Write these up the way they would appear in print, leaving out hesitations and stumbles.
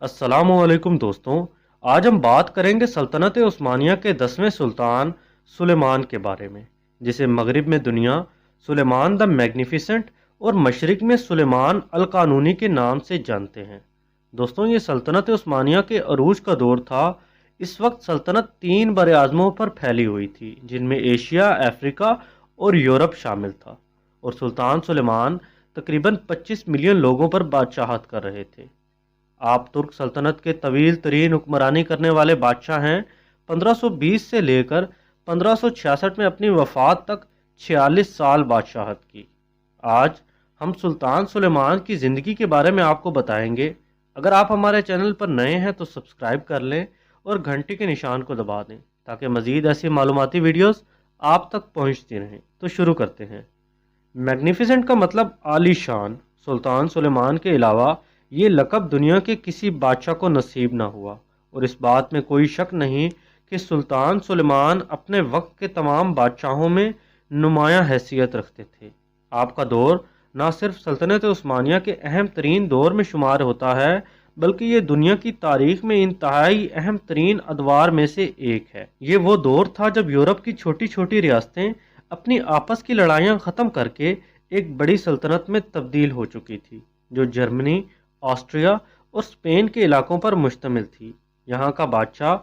अस्सलाम वालेकुम दोस्तों। आज हम बात करेंगे सल्तनत उस्मानिया के 10वें सुल्तान सुलेमान के बारे में, जिसे मगरिब में दुनिया सुलेमान द मैग्निफिसेंट और मशरिक में सुलेमान अल कानूनी के नाम से जानते हैं। दोस्तों, ये सल्तनत उस्मानिया के अरूज का दौर था। इस वक्त सल्तनत 3 बरआज़मों पर फैली हुई थी, जिनमें एशिया, अफ्रीका और यूरोप शामिल था, और सुल्तान सुलेमान तकरीबन 25 मिलियन लोगों पर बादशाहत कर रहे थे। आप तुर्क सल्तनत के तवील तरीन हुक्मरानी करने वाले बादशाह हैं। 1520 से लेकर 1566 में अपनी वफात तक 46 साल बादशाहत की। आज हम सुल्तान सुलेमान की ज़िंदगी के बारे में आपको बताएंगे। अगर आप हमारे चैनल पर नए हैं तो सब्सक्राइब कर लें और घंटी के निशान को दबा दें, ताकि मज़ीद ऐसी मालूमाती वीडियोस आप तक पहुंचती रहें। तो शुरू करते हैं। मैग्निफिसेंट का मतलब आलीशान। सुल्तान सुलेमान के अलावा ये लक़ब दुनिया के किसी बादशाह को नसीब न हुआ, और इस बात में कोई शक नहीं कि सुल्तान सुलेमान अपने वक्त के तमाम बादशाहों में नुमायाँ हैसियत रखते थे। आपका दौर न सिर्फ सल्तनत उस्मानिया के अहम तरीन दौर में शुमार होता है, बल्कि ये दुनिया की तारीख में इंतहाई अहम तरीन अदवार में से एक है। ये वो दौर था जब यूरोप की छोटी छोटी रियासतें अपनी आपस की लड़ाइयाँ ख़त्म करके एक बड़ी सल्तनत में तब्दील हो चुकी थी, जो जर्मनी, ऑस्ट्रिया और स्पेन के इलाकों पर मुश्तमिल थी। यहाँ का बादशाह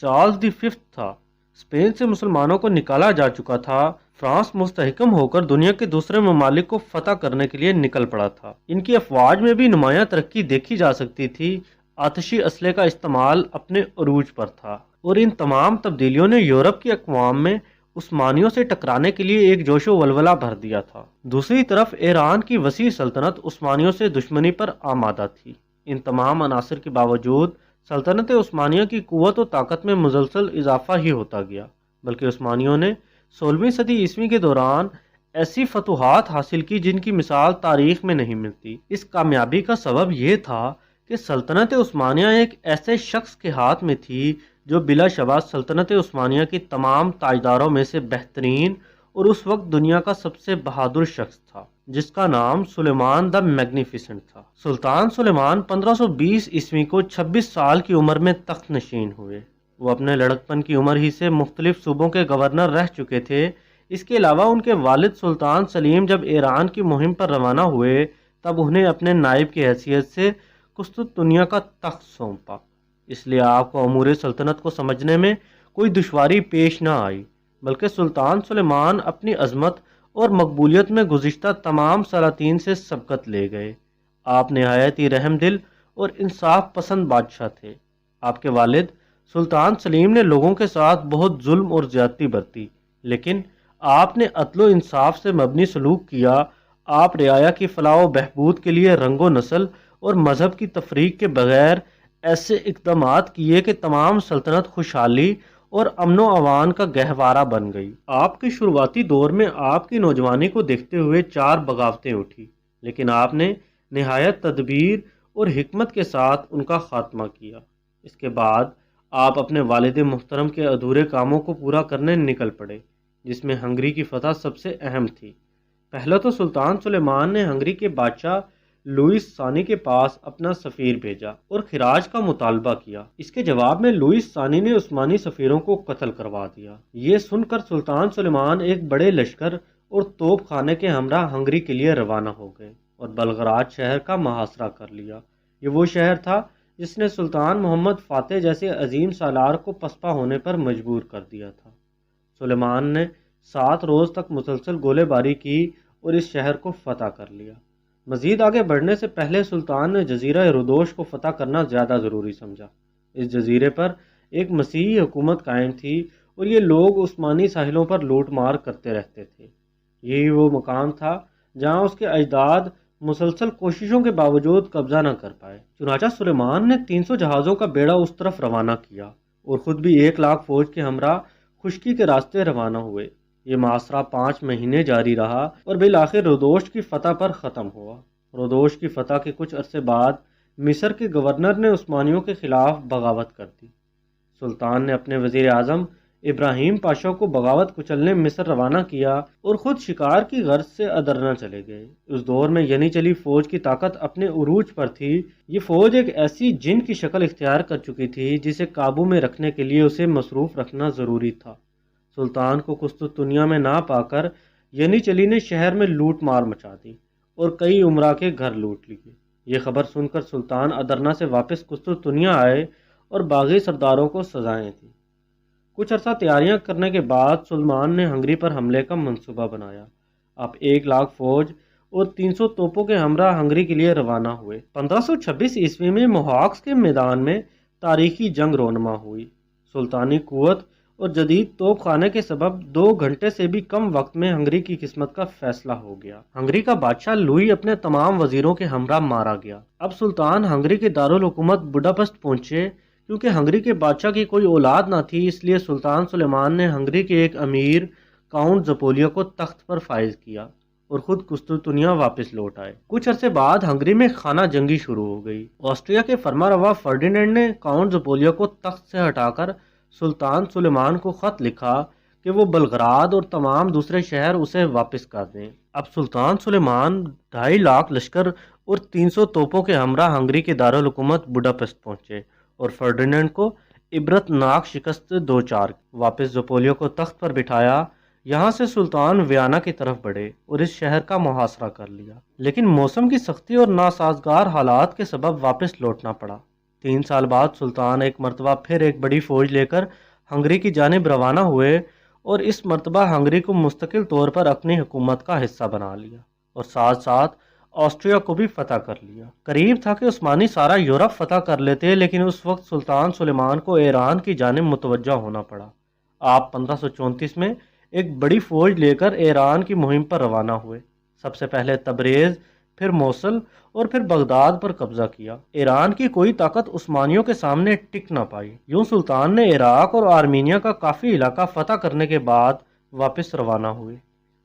चार्ल्स द फिफ्थ था। स्पेन से मुसलमानों को निकाला जा चुका था। फ्रांस मुस्तहकम होकर दुनिया के दूसरे ममालिक को फतह करने के लिए निकल पड़ा था। इनकी अफवाज में भी नुमायाँ तरक्की देखी जा सकती थी। आतशी असले का इस्तेमाल अपने अरूज पर था, और इन तमाम तब्दीलियों ने यूरोप की अक़वाम में उस्मानियों से टकराने के लिए एक जोशो वलवला भर दिया था। दूसरी तरफ ईरान की वसी सल्तनत उस्मानियों से दुश्मनी पर आमादा थी। इन तमाम अनासर के बावजूद सल्तनत उस्मानिया की कुव्वत और ताकत में मुसलसल इजाफा ही होता गया, बल्कि उस्मानियों ने 16वीं सदी ईस्वी के दौरान ऐसी फतूहात हासिल की जिनकी मिसाल तारीख में नहीं मिलती। इस कामयाबी का सबब यह था कि सल्तनत उस्मानिया एक ऐसे शख्स के हाथ में थी जो बिलाशबा सल्तनत उस्मानिया की तमाम ताजदारों में से बेहतरीन और उस वक्त दुनिया का सबसे बहादुर शख्स था, जिसका नाम सुलेमान द मैग्निफिसेंट था। सुल्तान सुलेमान 1520 ईस्वी को 26 साल की उम्र में तख्त नशीन हुए। वो अपने लड़कपन की उम्र ही से मुख्तलिफ सूबों के गवर्नर रह चुके थे। इसके अलावा उनके वालिद सुल्तान सलीम जब ईरान की मुहिम पर रवाना हुए, तब उन्हें अपने नायब की हैसियत से कुस्तुनतुनिया का तख्त सौंपा। इसलिए आपको अमूर सल्तनत को समझने में कोई दुश्वारी पेश न आई, बल्कि सुल्तान सुलेमान अपनी अजमत और मकबूलियत में गुज़िश्ता तमाम सलातीन से सबकत ले गए। आप नहायत ही रहमदिल और इंसाफ पसंद बादशाह थे। आपके वालिद सुल्तान सलीम ने लोगों के साथ बहुत जुल्म और ज़्यादती बरती, लेकिन आपने अदलो इंसाफ से मबनी सलूक किया। आप रियाया की फलाह व बहबूद के लिए रंगो नस्ल और मजहब की तफरीक के बगैर ऐसे इक़दामात किए कि तमाम सल्तनत खुशहाली और अमनो अवान का गहवारा बन गई। आपके शुरुआती दौर में आपकी नौजवानी को देखते हुए 4 बगावतें उठी, लेकिन आपने नहायत तदबीर और हिकमत के साथ उनका खात्मा किया। इसके बाद आप अपने वालिद मुहतरम के अधूरे कामों को पूरा करने निकल पड़े, जिसमें हंगरी की फतह सबसे अहम थी। पहला तो सुल्तान सुलेमान ने हंगरी के बादशाह लुइस सानी के पास अपना सफ़ीर भेजा और खिराज का मुतालबा किया। इसके जवाब में लुइस सानी ने उस्मानी सफ़ीरों को कत्ल करवा दिया। ये सुनकर सुल्तान सुलेमान एक बड़े लश्कर और तोप खाने के हमरा हंगरी के लिए रवाना हो गए और बलगराज शहर का मुहासरा कर लिया। ये वो शहर था जिसने सुल्तान मोहम्मद फ़ातेह जैसे अजीम सालार को पसपा होने पर मजबूर कर दिया था। सुलेमान ने 7 रोज़ तक मुसलसल गोलेबारी की और इस शहर को फतह कर लिया। मज़ीद आगे बढ़ने से पहले सुल्तान ने जजीरा रुदोश को फतह करना ज़्यादा ज़रूरी समझा। इस जजीरे पर एक मसीही हुकूमत कायम थी और ये लोग उस्मानी साहिलों पर लूट मार करते रहते थे। यही वो मकाम था जहाँ उसके अजदाद मुसलसल कोशिशों के बावजूद कब्जा न कर पाए। चुनाचा सुलेमान ने 300 जहाज़ों का बेड़ा उस तरफ रवाना किया और ख़ुद भी 1 लाख फौज के हमरा खुश्की के रास्ते रवाना हुए। ये मासरा 5 महीने जारी रहा और बिलाखिर रुदोश की फतह पर ख़त्म हुआ। रुदोश की फतह के कुछ अरसे बाद मिस्र के गवर्नर ने उस्मानियों के खिलाफ बगावत कर दी। सुल्तान ने अपने वज़ीर आज़म ابراہیم پاشا کو بغاوت کچلنے مصر روانہ کیا اور خود شکار کی غرض سے ادرنا چلے گئے۔ اس دور میں ینی چلی فوج کی طاقت اپنے عروج پر تھی۔ یہ فوج ایک ایسی جن کی شکل اختیار کر چکی تھی جسے قابو میں رکھنے کے لیے اسے مصروف رکھنا ضروری تھا۔ سلطان کو قسطنطنیہ میں نہ پا کر ینی چلی نے شہر میں لوٹ مار مچا دی اور کئی امراء کے گھر لوٹ لیے۔ یہ خبر سن کر سلطان ادرنا سے واپس قسطنطنیہ آئے اور باغی سرداروں کو سزائیں دیں۔ کچھ عرصہ تیاریاں کرنے کے بعد سلمان نے ہنگری پر حملے کا منصوبہ بنایا۔ آپ 1,00,000 فوج اور 300 توپوں کے ہمراہ ہنگری کے لیے روانہ ہوئے۔ 1526 عیسوی میں موہاکس کے میدان میں تاریخی جنگ رونما ہوئی۔ سلطانی قوت اور جدید توپ خانے کے سبب 2 گھنٹے سے بھی کم وقت میں ہنگری کی قسمت کا فیصلہ ہو گیا۔ ہنگری کا بادشاہ لوئی اپنے تمام وزیروں کے ہمراہ مارا گیا۔ اب سلطان ہنگری کے دارالحکومت بڈاپسٹ پہنچے۔ کیونکہ ہنگری کے بادشاہ کی کوئی اولاد نہ تھی، اس لیے سلطان سلیمان نے ہنگری کے ایک امیر کاؤنٹ زپولیا کو تخت پر فائز کیا اور خود قسطنطنیہ واپس لوٹ آئے۔ کچھ عرصے بعد ہنگری میں خانہ جنگی شروع ہو گئی۔ آسٹریا کے فرما روا فرڈینینڈ نے کاؤنٹ زپولیا کو تخت سے ہٹا کر سلطان سلیمان کو خط لکھا کہ وہ بلغراد اور تمام دوسرے شہر اسے واپس کر دیں۔ اب سلطان سلیمان 2,50,000 لشکر اور 300 توپوں کے ہمراہ ہنگری کے دارالحکومت بڈاپسٹ پہنچے اور فرڈینینڈ کو عبرت ناک شکست سے دوچار واپس زپولیا کو تخت پر بٹھایا۔ یہاں سے سلطان ویانا کی طرف بڑھے اور اس شہر کا محاصرہ کر لیا، لیکن موسم کی سختی اور ناسازگار حالات کے سبب واپس لوٹنا پڑا۔ 3 سال بعد سلطان ایک مرتبہ پھر ایک بڑی فوج لے کر ہنگری کی جانب روانہ ہوئے اور اس مرتبہ ہنگری کو مستقل طور پر اپنی حکومت کا حصہ بنا لیا اور ساتھ ساتھ آسٹریا کو بھی فتح کر لیا۔ قریب تھا کہ عثمانی سارا یورپ فتح کر لیتے، لیکن اس وقت سلطان سلیمان کو ایران کی جانب متوجہ ہونا پڑا۔ آپ 1534 میں ایک بڑی فوج لے کر ایران کی مہم پر روانہ ہوئے۔ سب سے پہلے تبریز، پھر موصل اور پھر بغداد پر قبضہ کیا۔ ایران کی کوئی طاقت عثمانیوں کے سامنے ٹک نہ پائی۔ یوں سلطان نے عراق اور آرمینیا کا کافی علاقہ فتح کرنے کے بعد واپس روانہ ہوئے۔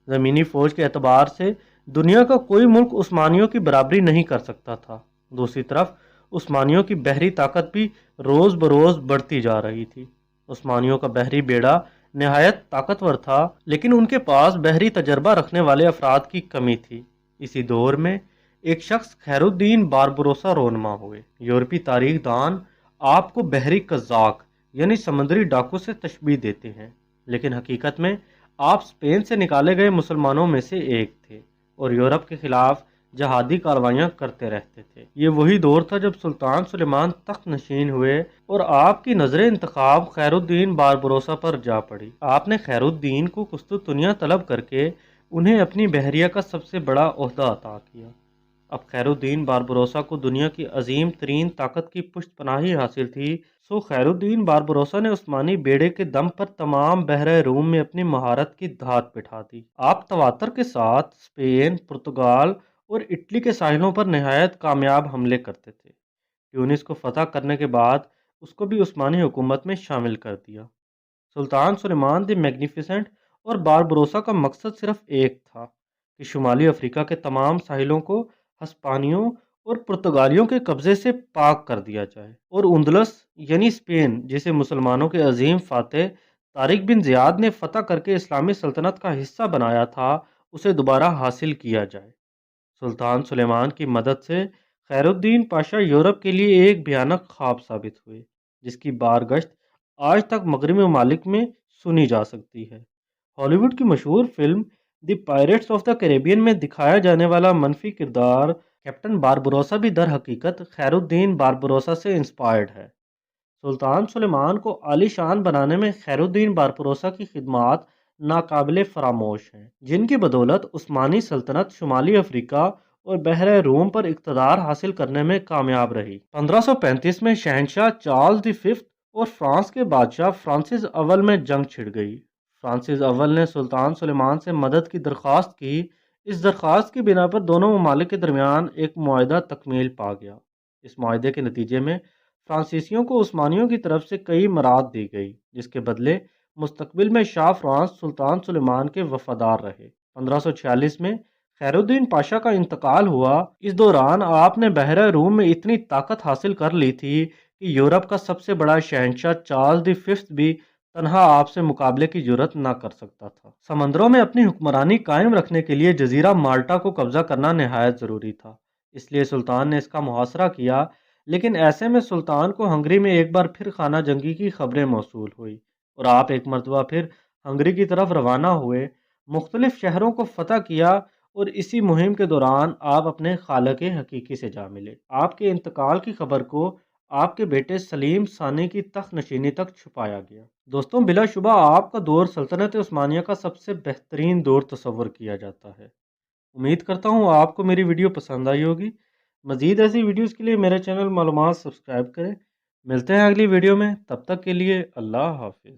زمینی فوج کے اعتبار سے دنیا کا کوئی ملک عثمانیوں کی برابری نہیں کر سکتا تھا۔ دوسری طرف عثمانیوں کی بحری طاقت بھی روز بروز بڑھتی جا رہی تھی۔ عثمانیوں کا بحری بیڑا نہایت طاقتور تھا، لیکن ان کے پاس بحری تجربہ رکھنے والے افراد کی کمی تھی۔ اسی دور میں ایک شخص خیر الدین باربروسا رونما ہوئے۔ یورپی تاریخ دان آپ کو بحری قزاق یعنی سمندری ڈاکو سے تشبیہ دیتے ہیں، لیکن حقیقت میں آپ اسپین سے نکالے گئے مسلمانوں میں سے ایک تھے اور یورپ کے خلاف جہادی کارروائیاں کرتے رہتے تھے۔ یہ وہی دور تھا جب سلطان سلیمان تخت نشین ہوئے اور آپ کی نظر انتخاب خیر الدین باربروسا پر جا پڑی۔ آپ نے خیر الدین کو قسطنطنیہ طلب کر کے انہیں اپنی بحریہ کا سب سے بڑا عہدہ عطا کیا۔ اب خیر الدین باربروسا کو دنیا کی عظیم ترین طاقت کی پشت پناہی حاصل تھی، سو خیر الدین باربروسا نے عثمانی بیڑے کے دم پر تمام بحرہ روم میں اپنی مہارت کی دھات بٹھا دی۔ آپ تواتر کے ساتھ اسپین، پرتگال اور اٹلی کے ساحلوں پر نہایت کامیاب حملے کرتے تھے۔ ٹیونس کو فتح کرنے کے بعد اس کو بھی عثمانی حکومت میں شامل کر دیا۔ سلطان سلیمان دی میگنیفیسنٹ اور باربروسا کا مقصد صرف ایک تھا کہ شمالی افریقہ کے تمام ساحلوں کو ہسپانیوں اور پرتگالیوں کے قبضے سے پاک کر دیا جائے اور اندلس یعنی اسپین، جسے مسلمانوں کے عظیم فاتح طارق بن زیاد نے فتح کر کے اسلامی سلطنت کا حصہ بنایا تھا، اسے دوبارہ حاصل کیا جائے۔ سلطان سلیمان کی مدد سے خیر الدین پاشا یورپ کے لیے ایک بھیانک خواب ثابت ہوئے، جس کی بارگشت آج تک مغربی ممالک میں سنی جا سکتی ہے۔ ہالی ووڈ کی مشہور film the pyrites of the Caribbean میں دکھایا جانے والا منفی کردار کیپٹن باربروسا بھی در حقیقت خیر الدین باربروسا سے انسپائرڈ ہے۔ سلطان سلیمان کو عالی شان بنانے میں خیر الدین باربروسا کی خدمات ناقابل فراموش ہیں، جن کی بدولت عثمانی سلطنت شمالی افریقہ اور بحرہ روم پر اقتدار حاصل کرنے میں کامیاب رہی۔ 1535 میں شہنشاہ چارلز دی ففتھ اور فرانس کے بادشاہ فرانسس اول میں جنگ چھڑ گئی۔ فرانسس اول نے سلطان سلیمان سے مدد کی درخواست کی۔ اس درخواست کی بنا پر دونوں ممالک کے درمیان ایک معاہدہ تکمیل پا گیا۔ اس معاہدے کے نتیجے میں فرانسیسیوں کو عثمانیوں کی طرف سے کئی مراد دی گئی، جس کے بدلے مستقبل میں شاہ فرانس سلطان سلیمان کے وفادار رہے۔ 1546 میں خیر الدین پاشا کا انتقال ہوا۔ اس دوران آپ نے بحرہ روم میں اتنی طاقت حاصل کر لی تھی کہ یورپ کا سب سے بڑا شہنشاہ چارلز دی ففتھ بھی तनहा आपसे मुकाबले की जुर्रत ना कर सकता था। समंदरों में अपनी हुक्मरानी कायम रखने के लिए जजीरा माल्टा को कब्जा करना नहायत ज़रूरी था। इसलिए सुल्तान ने इसका मुहासरा किया, लेकिन ऐसे में सुल्तान को हंगरी में एक बार फिर खाना जंगी की खबरें मौसूल हुई और आप एक मरतबा फिर हंगरी की तरफ रवाना हुए, मुख्तलिफ शहरों को फतह किया और इसी मुहिम के दौरान आप अपने खालक हकीकी से जा मिले। आपके इंतकाल की खबर को आपके बेटे सलीम सानी की तख्त नशीनी तक छुपाया गया। दोस्तों, बिलाशुबा आपका दौर सल्तनत उस्मानिया का सबसे बेहतरीन दौर तस्वर किया जाता है। उम्मीद करता हूँ आपको मेरी वीडियो पसंद आई होगी। मज़ीद ऐसी वीडियोज़ के लिए मेरे चैनल मालूमात सब्सक्राइब करें। मिलते हैं अगली वीडियो में, तब तक के लिए अल्लाह हाफिज़।